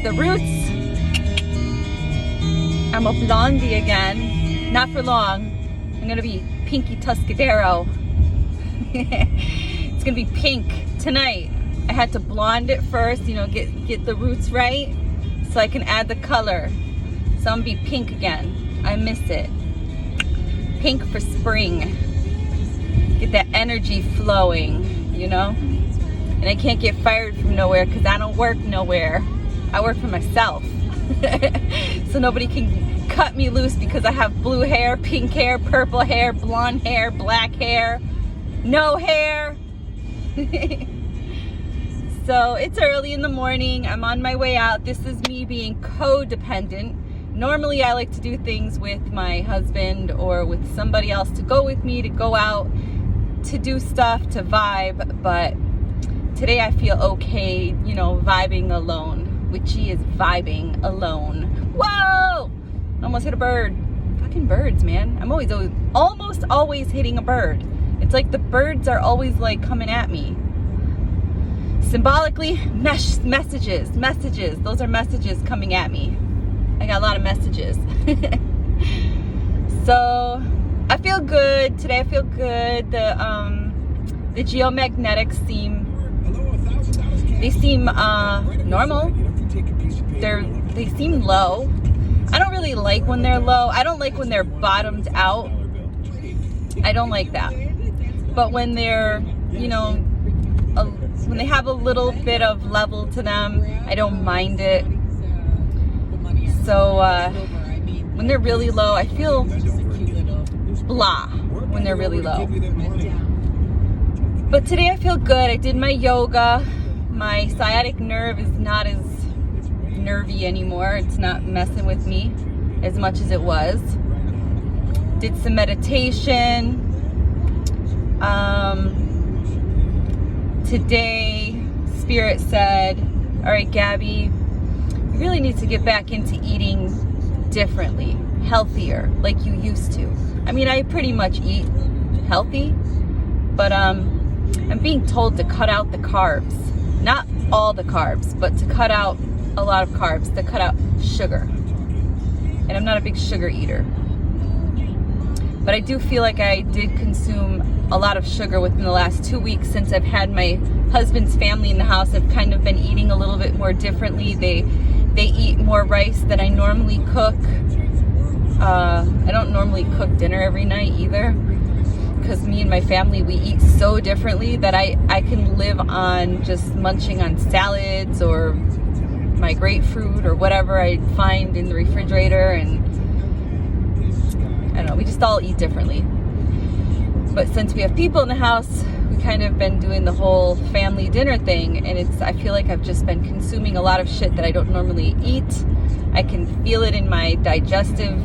the roots. I'm a blondie again. Not for long. I'm gonna be Pinky Tuscadero. It's gonna be pink tonight. I had to blonde it first, you know, get the roots right so I can add the color. So I'm gonna be pink again. I miss it. Pink for spring. Get that energy flowing, you know? And I can't get fired from nowhere because I don't work nowhere. I work for myself. So nobody can cut me loose because I have blue hair, pink hair, purple hair, blonde hair, black hair, no hair. So it's early in the morning. I'm on my way out. This is me being codependent. Normally I like to do things with my husband or with somebody else to go with me, to go out, to do stuff, to vibe, but today I feel okay, you know, vibing alone. Witchy is vibing alone. Whoa! Almost hit a bird. Fucking birds, man. I'm almost always hitting a bird. It's like the birds are always like coming at me. Symbolically, messages. Those are messages coming at me. I got a lot of messages. So I feel good today. I feel good. The geomagnetics seem normal. They seem low. I don't really like when they're low. I don't like when they're bottomed out. I don't like that. But when they're, you know, when they have a little bit of level to them, I don't mind it. So when they're really low, I feel blah when they're really low. But today I feel good. I did my yoga. My sciatic nerve is not as nervy anymore. It's not messing with me as much as it was. Did some meditation. Today, Spirit said, all right, Gabby, you really need to get back into eating differently, healthier, like you used to. I mean, I pretty much eat healthy, but I'm being told to cut out the carbs. Not all the carbs, but to cut out a lot of carbs, to cut out sugar. And I'm not a big sugar eater. But I do feel like I did consume a lot of sugar within the last 2 weeks since I've had my husband's family in the house. I've kind of been eating a little bit more differently. They eat more rice than I normally cook. I don't normally cook dinner every night either, because me and my family, we eat so differently that I can live on just munching on salads or my grapefruit or whatever I find in the refrigerator, and I don't know, we just all eat differently. But since we have people in the house, we kind of been doing the whole family dinner thing, and I feel like I've just been consuming a lot of shit that I don't normally eat. I can feel it in my digestive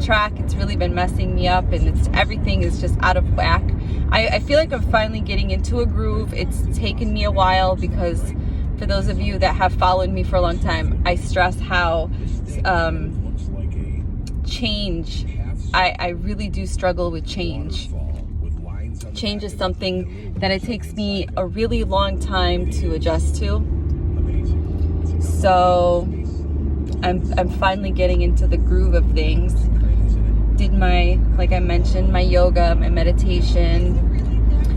tract. It's really been messing me up, and everything is just out of whack. I feel like I'm finally getting into a groove. It's taken me a while because for those of you that have followed me for a long time, I stress how change, I really do struggle with change. Change is something that it takes me a really long time to adjust to. So I'm finally getting into the groove of things. Did like I mentioned, my yoga, my meditation.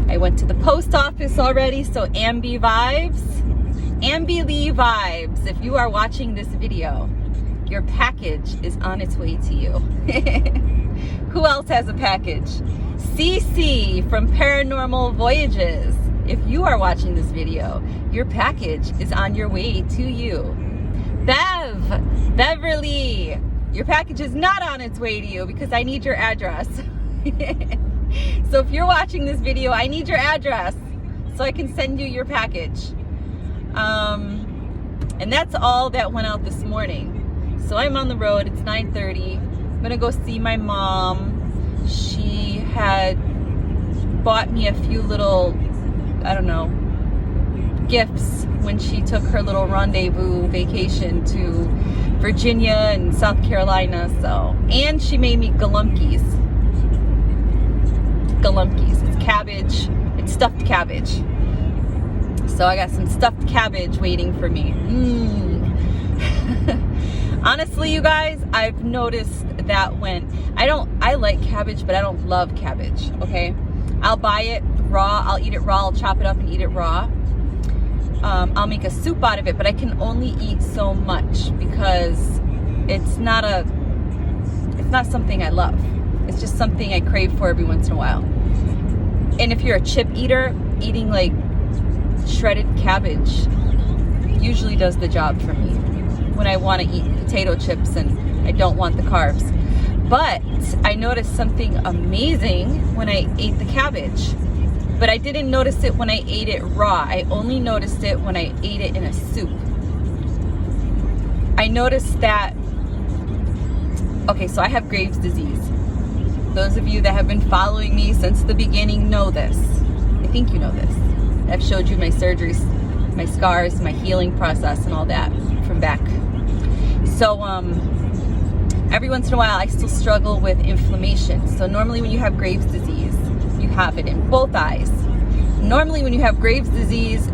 I went to the post office already, so Ambi vibes. Ambi vibes. If you are watching this video, your package is on its way to you. Who else has a package? CC from Paranormal Voyages. If you are watching this video, your package is on your way to you. Beverly, your package is not on its way to you because I need your address. So if you're watching this video, I need your address so I can send you your package. And that's all that went out this morning. So I'm on the road. It's 9:30. I'm gonna go see my mom. She had bought me a few little, I don't know, gifts when she took her little rendezvous vacation to Virginia and South Carolina. So, and she made me galunkies. It's cabbage. It's stuffed cabbage. So I got some stuffed cabbage waiting for me. Honestly, you guys, I've noticed that when I like cabbage, but I don't love cabbage, okay? I'll buy it raw, I'll eat it raw, I'll chop it up and eat it raw. I'll make a soup out of it, but I can only eat so much because it's not something I love. It's just something I crave for every once in a while. And if you're a chip eater, eating like shredded cabbage usually does the job for me when I want to eat potato chips and I don't want the carbs. But I noticed something amazing when I ate the cabbage. But I didn't notice it when I ate it raw. I only noticed it when I ate it in a soup. I noticed that, okay, so I have Graves' disease. Those of you that have been following me since the beginning know this. I think you know this. I've showed you my surgeries, my scars, my healing process and all that from back. So every once in a while I still struggle with inflammation. So normally when you have Graves' disease, you have it in both eyes. Normally when you have Graves' disease,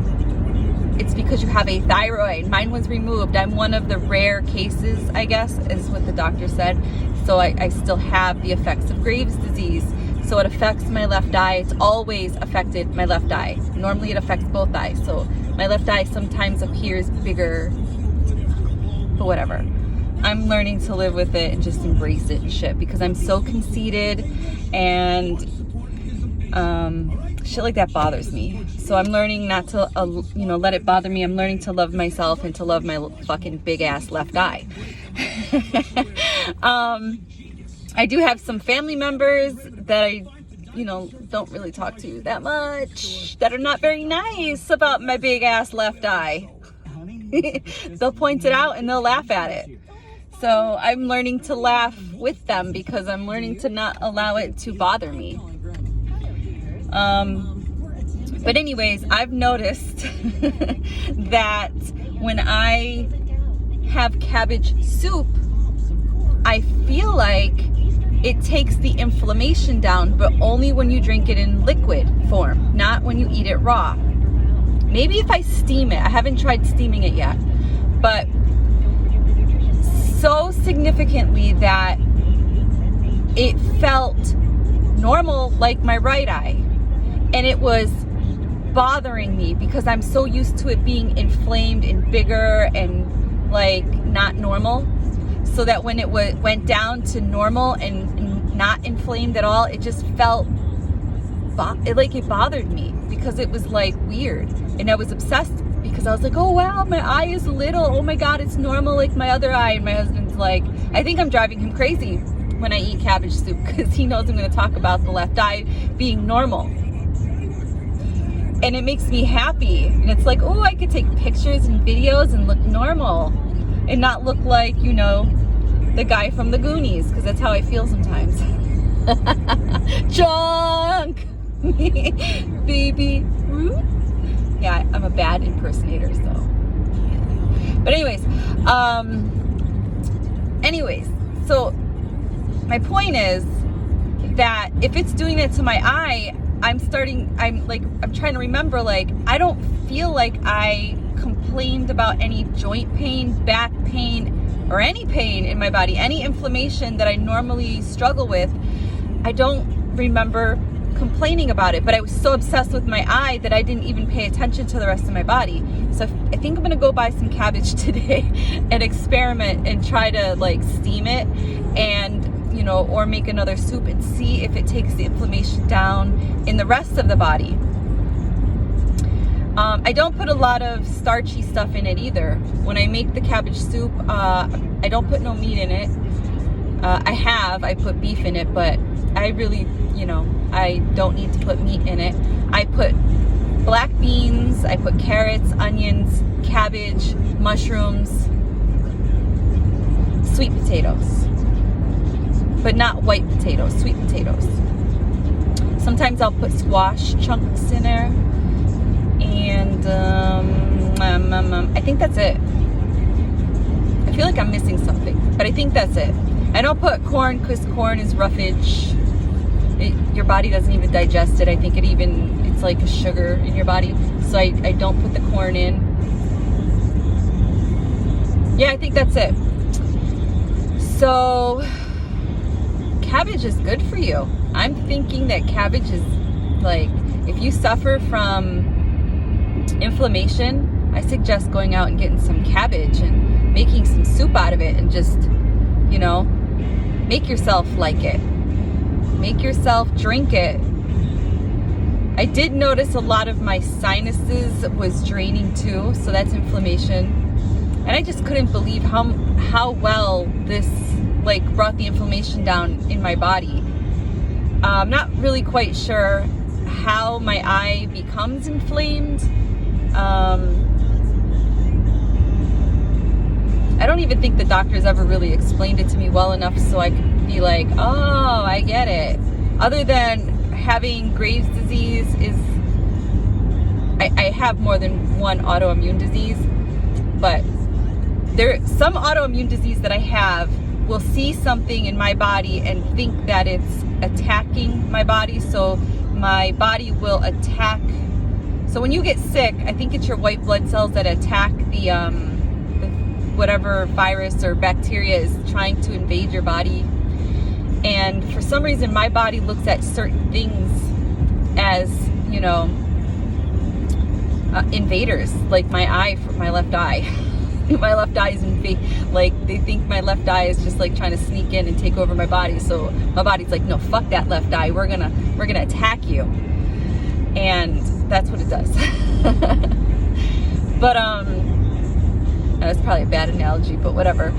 it's because you have a thyroid. Mine was removed. I'm one of the rare cases, I guess, is what the doctor said. So I still have the effects of Graves' disease. So it affects my left eye. It's always affected my left eye. Normally it affects both eyes. So my left eye sometimes appears bigger, but whatever. I'm learning to live with it and just embrace it and shit because I'm so conceited and shit like that bothers me. So I'm learning not to, let it bother me. I'm learning to love myself and to love my fucking big ass left eye. I do have some family members that I, don't really talk to that much, that are not very nice about my big ass left eye. They'll point it out and they'll laugh at it. So I'm learning to laugh with them because I'm learning to not allow it to bother me. But anyways, I've noticed that when I have cabbage soup, I feel like it takes the inflammation down, but only when you drink it in liquid form, not when you eat it raw. Maybe if I steam it. I haven't tried steaming it yet, but so significantly that it felt normal like my right eye. And it was bothering me because I'm so used to it being inflamed and bigger and like not normal. So that when it went down to normal and not inflamed at all, it just felt like it bothered me because it was like weird. And I was obsessed because I was like, oh wow, my eye is little. Oh my God, it's normal like my other eye. And my husband's like, I think I'm driving him crazy when I eat cabbage soup because he knows I'm going to talk about the left eye being normal. And it makes me happy. And it's like, oh, I could take pictures and videos and look normal and not look like, the guy from the Goonies, because that's how I feel sometimes. Junk! Baby Ruth? Yeah, I'm a bad impersonator, so. But anyways, so my point is that if it's doing it to my eye, I'm trying to remember, I don't feel like I complained about any joint pain, back pain, or any pain in my body, any inflammation that I normally struggle with. I don't remember complaining about it, but I was so obsessed with my eye that I didn't even pay attention to the rest of my body. So I think I'm gonna go buy some cabbage today and experiment and try to steam it and or make another soup and see if it takes the inflammation down in the rest of the body. I don't put a lot of starchy stuff in it either. When I make the cabbage soup, I don't put no meat in it. I put beef in it, but I really, I don't need to put meat in it. I put black beans, I put carrots, onions, cabbage, mushrooms, sweet potatoes. But not white potatoes, sweet potatoes. Sometimes I'll put squash chunks in there. And I think that's it. I feel like I'm missing something, but I think that's it. I don't put corn because corn is roughage. Your body doesn't even digest it. I think it's like a sugar in your body. So I don't put the corn in. Yeah, I think that's it. So cabbage is good for you. I'm thinking that cabbage is like, if you suffer from inflammation, I suggest going out and getting some cabbage and making some soup out of it and just, you know, make yourself like it. Make yourself drink it. I did notice a lot of my sinuses was draining too, so that's inflammation. And I just couldn't believe how well this like brought the inflammation down in my body. I'm not really quite sure how my eye becomes inflamed. I don't even think the doctors ever really explained it to me well enough so I could be like, oh, I get it. Other than having Graves' disease is, I have more than one autoimmune disease, but some autoimmune disease that I have will see something in my body and think that it's attacking my body, so my body will attack. So when you get sick, I think it's your white blood cells that attack the whatever virus or bacteria is trying to invade your body. And for some reason, my body looks at certain things as, you know, invaders, like my left eye. My left eye is like, they think my left eye is just like trying to sneak in and take over my body. So my body's like, no, fuck that left eye. We're gonna attack you. And that's what it does. But that's probably a bad analogy, but whatever.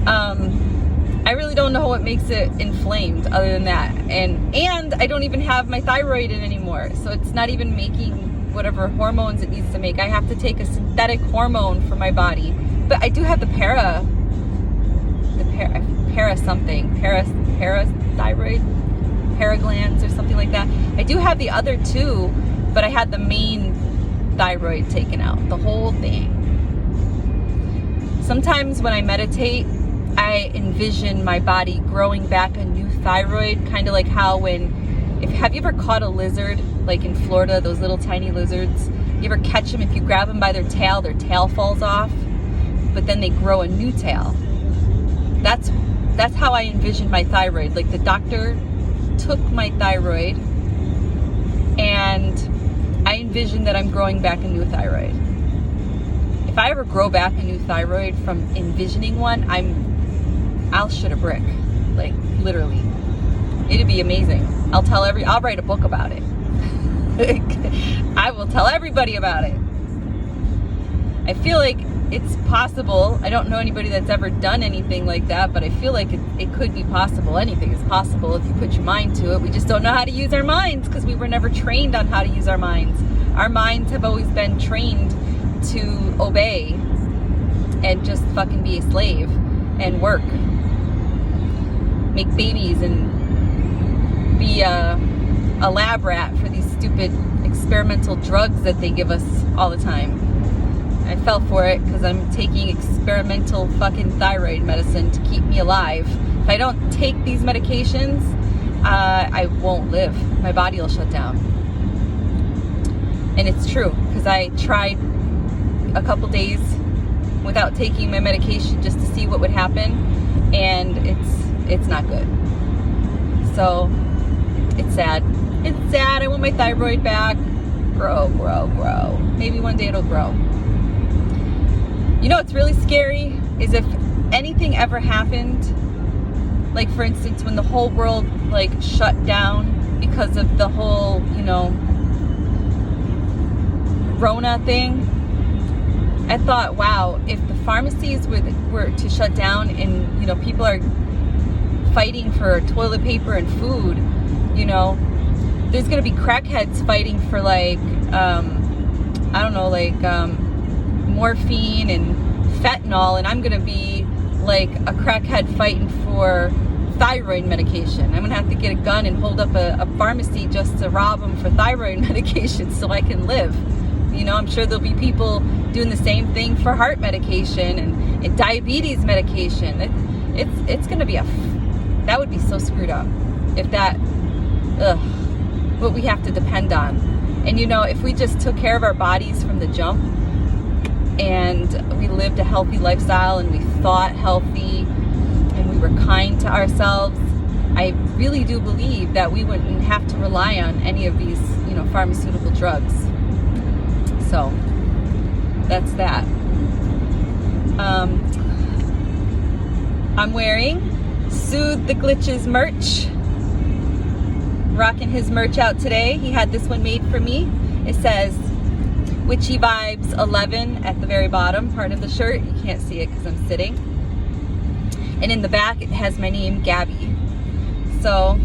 I really don't know what makes it inflamed other than that. And I don't even have my thyroid in anymore. So it's not even making whatever hormones it needs to make. I have to take a synthetic hormone for my body. But I do have the parathyroid, paraglands or something like that. I do have the other two, but I had the main thyroid taken out, the whole thing. Sometimes when I meditate, I envision my body growing back a new thyroid, kind of like how have you ever caught a lizard, like in Florida, those little tiny lizards? You ever catch them, if you grab them by their tail falls off, but then they grow a new tail. That's how I envision my thyroid. Like the doctor took my thyroid and I envision that I'm growing back a new thyroid. If I ever grow back a new thyroid from envisioning one, I'll shit a brick, like literally. It'd be amazing. I'll write a book about it. I will tell everybody about it. I feel like it's possible. I don't know anybody that's ever done anything like that, but I feel like it could be possible. Anything is possible if you put your mind to it. We just don't know how to use our minds because we were never trained on how to use our minds. Our minds have always been trained to obey and just fucking be a slave and work, make babies, and be a lab rat for these stupid experimental drugs that they give us all the time. I fell for it because I'm taking experimental fucking thyroid medicine to keep me alive. If I don't take these medications, I won't live. My body will shut down. And it's true, because I tried a couple days without taking my medication just to see what would happen, and it's not good. So it's sad. It's sad. I want my thyroid back. Grow. Maybe one day it'll grow. You know what's really scary is if anything ever happened, like for instance when the whole world like shut down because of the whole, you know, Rona thing. I thought, wow, if the pharmacies were to shut down and, you know, people are fighting for toilet paper and food, you know, there's going to be crackheads fighting for like, I don't know, like morphine and fentanyl, and I'm going to be like a crackhead fighting for thyroid medication. I'm going to have to get a gun and hold up a pharmacy just to rob them for thyroid medication so I can live. You know, I'm sure there'll be people doing the same thing for heart medication and diabetes medication. It's going to be that would be so screwed up if that, what we have to depend on. And you know, if we just took care of our bodies from the jump, and we lived a healthy lifestyle, and we thought healthy, and we were kind to ourselves, I really do believe that we wouldn't have to rely on any of these, pharmaceutical drugs. So that's that. I'm wearing Soothe the Glitch's merch. Rocking his merch out today. He had this one made for me. It says Witchy Vibes 11 at the very bottom part of the shirt. You can't see it because I'm sitting. And in the back it has my name, Gabby. So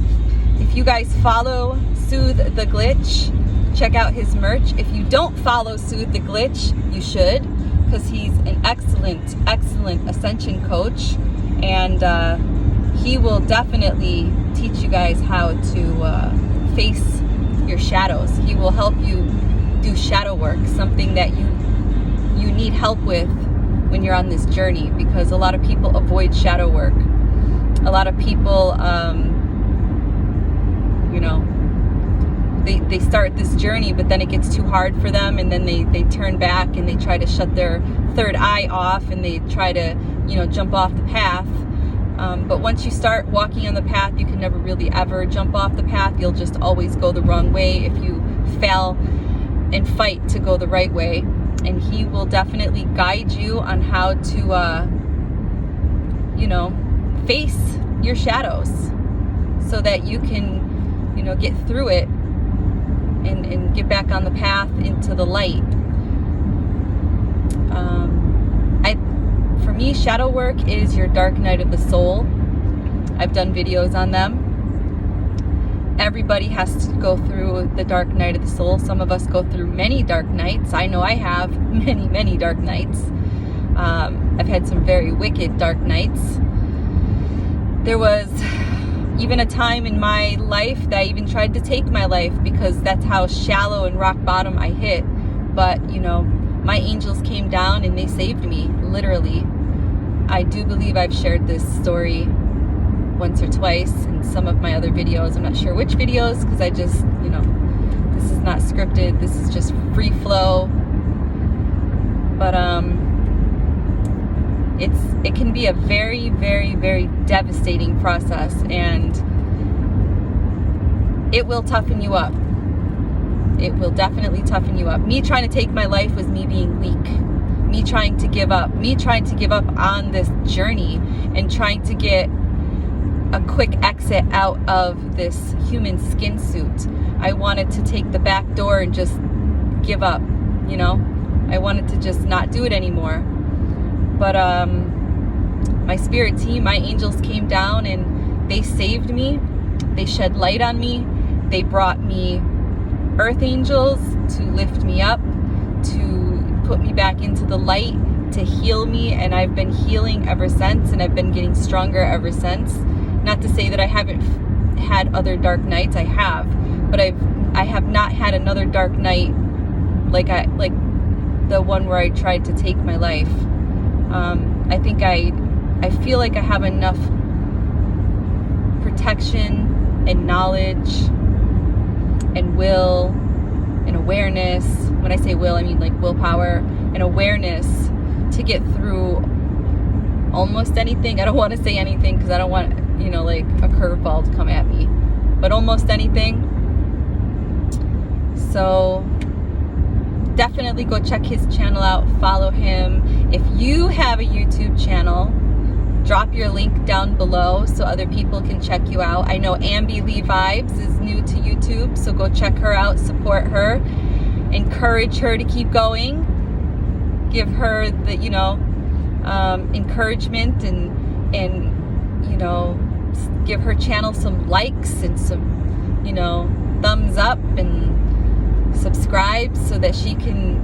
if you guys follow Soothe the Glitch, check out his merch. If you don't follow Soothe the Glitch, you should, because he's an excellent ascension coach, and he will definitely teach you guys how to face your shadows. He will help you do shadow work, something that you need help with when you're on this journey, because a lot of people avoid shadow work. A lot of people, they start this journey, but then it gets too hard for them, and then they turn back and they try to shut their third eye off, and they try to jump off the path. But once you start walking on the path, you can never really ever jump off the path. You'll just always go the wrong way if you fail and fight to go the right way. And he will definitely guide you on how to face your shadows, so that you can get through it and get back on the path into the light. For me, shadow work is your dark night of the soul. I've done videos on them. Everybody has to go through the dark night of the soul. Some of us go through many dark nights. I know I have many dark nights. I've had some very wicked dark nights. There was even a time in my life that I even tried to take my life, because that's how shallow and rock bottom I hit. But my angels came down and they saved me, literally. I do believe I've shared this story once or twice in some of my other videos. I'm not sure which videos, because I just, this is not scripted. This is just free flow. But it can be a very devastating process, and it will toughen you up. It will definitely toughen you up. Me trying to take my life was me being weak. Me trying to give up on this journey, and trying to get a quick exit out of this human skin suit. I wanted to take the back door and just give up, I wanted to just not do it anymore. But my spirit team, my angels came down and they saved me. They shed light on me. They brought me earth angels to lift me up, to put me back into the light, to heal me, and I've been healing ever since, and I've been getting stronger ever since. Not to say that I haven't had other dark nights. I have, but I have not had another dark night like the one where I tried to take my life. I think I feel like I have enough protection and knowledge and will and awareness. When I say will, I mean like willpower and awareness to get through almost anything. I don't want to say anything because I don't want, like a curveball to come at me, but almost anything. So definitely go check his channel out, follow him. If you have a YouTube channel, drop your link down below so other people can check you out. I know Ambi Lee Vibes is new to YouTube, so go check her out, support her, encourage her to keep going, give her the encouragement and give her channel some likes and some thumbs up and subscribe, so that she can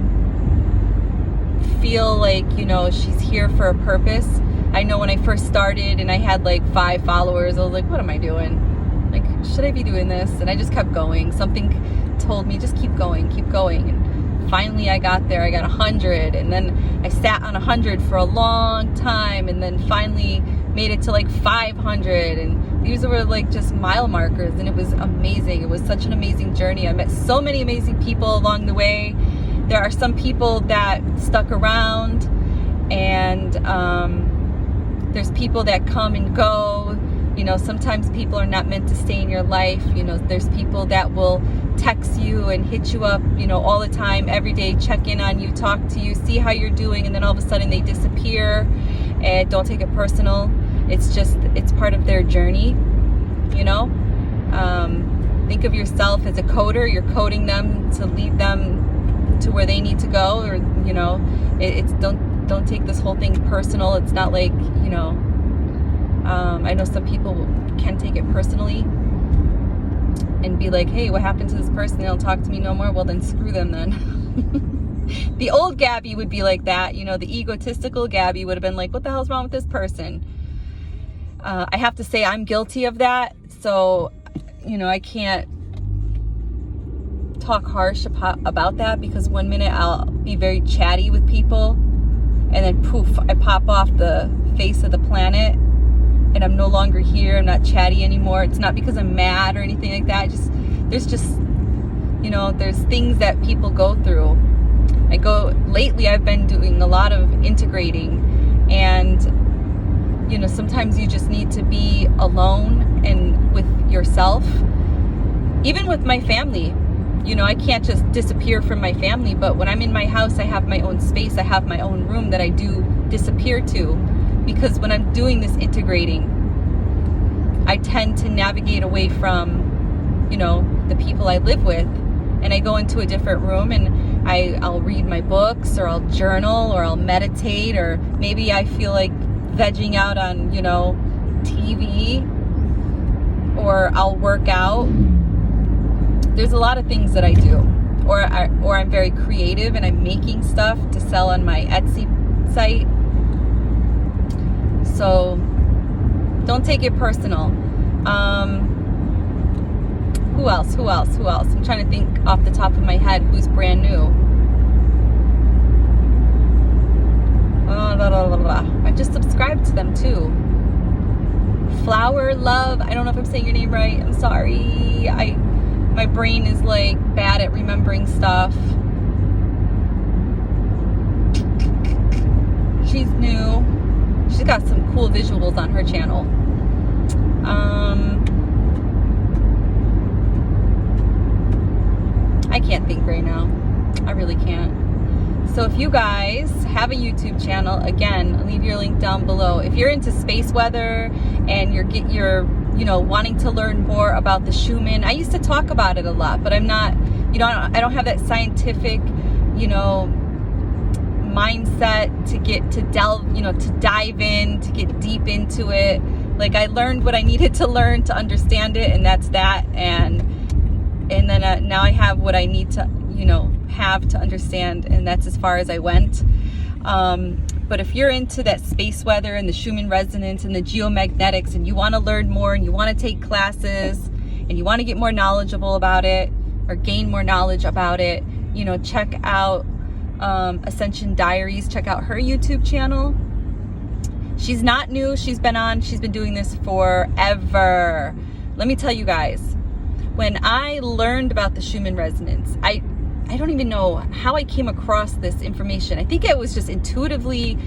feel like she's here for a purpose. I know when I first started and I had like 5 followers, I was like, what am I doing? Like, should I be doing this? And I just kept going. Something told me, just keep going. And finally I got there. I got 100, and then I sat on 100 for a long time, and then finally made it to like 500, and these were like just mile markers, and it was amazing. It was such an amazing journey. I met so many amazing people along the way, there are some people that stuck around, and there's people that come and go. You know, sometimes people are not meant to stay in your life. You know, there's people that will text you and hit you up, you know, all the time, every day, check in on you, talk to you, see how you're doing, and then all of a sudden they disappear. And don't take it personal. It's just, it's part of their journey, you know. Think of yourself as a coder. You're coding them to lead them to where they need to go, or, you know, it's don't take this whole thing personal. It's not like, you know, I know some people can take it personally and be like, hey, what happened to this person? They don't talk to me no more. Well, then screw them then. The old Gabby would be like that. You know, the egotistical Gabby would have been like, what the hell's wrong with this person? I have to say I'm guilty of that. So, you know, I can't talk harsh about that, because one minute I'll be very chatty with people, and then poof, I pop off the face of the planet, and I'm no longer here. I'm not chatty anymore. It's not because I'm mad or anything like that. There's just, you know, there's things that people go through. Lately I've been doing a lot of integrating, and, you know, sometimes you just need to be alone and with yourself. Even with my family, you know, I can't just disappear from my family, but when I'm in my house, I have my own space. I have my own room that I do disappear to, because when I'm doing this integrating, I tend to navigate away from, you know, the people I live with, and I go into a different room, and I'll read my books, or I'll journal, or I'll meditate, or maybe I feel like vegging out on, you know, TV, or I'll work out. There's a lot of things that I do, or I'm very creative and I'm making stuff to sell on my Etsy site. So don't take it personal. Who else? I'm trying to think off the top of my head who's brand new. I just subscribed to them too. Flower Love. I don't know if I'm saying your name right. I'm sorry. My brain is like bad at remembering stuff. She's new. She's got some cool visuals on her channel. I can't think right now. I really can't. So if you guys have a YouTube channel, again, leave your link down below. If you're into space weather and you're you know, wanting to learn more about the Schumann, I used to talk about it a lot, but I'm not, you know, I don't have that scientific, you know, mindset to dive in, to get deep into it. Like, I learned what I needed to learn to understand it, and that's that. And then now I have what I need to, you know, have to understand, and that's as far as I went. But if you're into that space weather and the Schumann resonance and the geomagnetics, and you want to learn more, and you want to take classes, and you want to get more knowledgeable about it, or gain more knowledge about it, you know, check out Ascension Diaries. Check out her YouTube channel. She's not new. She's been doing this forever. Let me tell you guys, when I learned about the Schumann resonance, I don't even know how I came across this information. I think I was intuitively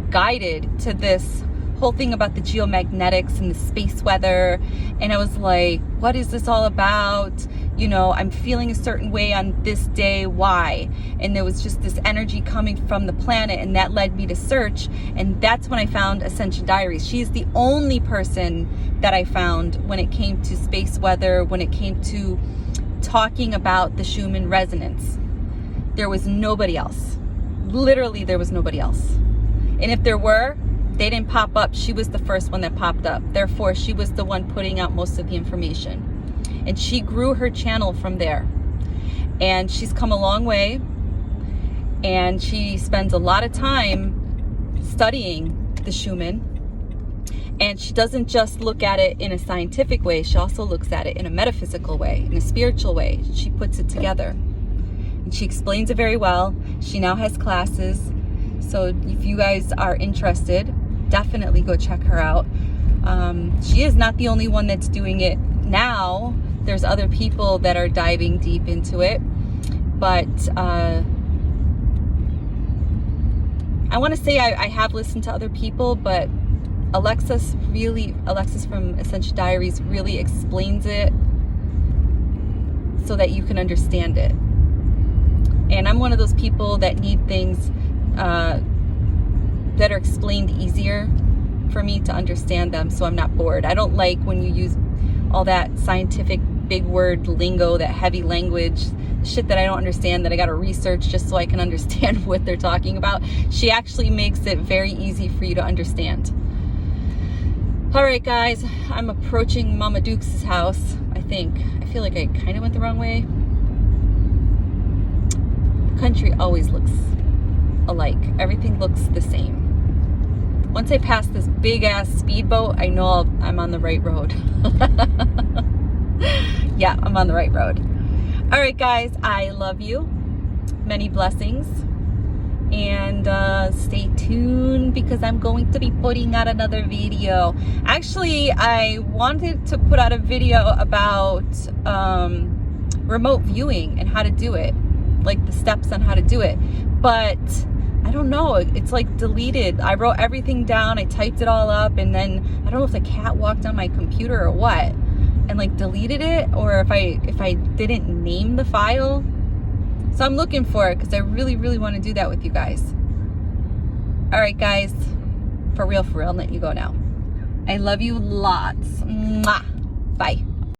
guided to this whole thing about the geomagnetics and the space weather. And I was like, what is this all about? You know, I'm feeling a certain way on this day. Why? And there was just this energy coming from the planet, and that led me to search. And that's when I found Ascension Diaries. She's the only person that I found when it came to space weather, when it came to talking about the Schumann resonance. There was nobody else. Literally, there was nobody else. And if there were, they didn't pop up. She was the first one that popped up. Therefore, she was the one putting out most of the information. And she grew her channel from there. And she's come a long way. And she spends a lot of time studying the Schumann. And she doesn't just look at it in a scientific way. She also looks at it in a metaphysical way, in a spiritual way. She puts it together. And she explains it very well. She now has classes. So if you guys are interested, definitely go check her out. She is not the only one that's doing it now. There's other people that are diving deep into it. but I want to say I have listened to other people, but Alexis from Essential Diaries really explains it so that you can understand it. And I'm one of those people that need things that are explained easier for me to understand them, so I'm not bored. I don't like when you use all that scientific big word lingo, that heavy language, shit that I don't understand, that I gotta research just so I can understand what they're talking about. She actually makes it very easy for you to understand. All right, guys, I'm approaching Mama Duke's house, I think. I feel like I kind of went the wrong way. The country always looks alike. Everything looks the same. Once I pass this big ass speedboat, I know I'm on the right road. Yeah, I'm on the right road. All right, guys, I love you. Many blessings. And stay tuned because I'm going to be putting out another video. Actually, I wanted to put out a video about remote viewing and how to do it, like the steps on how to do it, but I don't know, it's like deleted. I wrote everything down, I typed it all up, and then I don't know if the cat walked on my computer or what and like deleted it, or if I didn't name the file. So I'm looking for it because I really want to do that with you guys. All right, guys, for real, I'll let you go now. I love you lots. Mwah. Bye.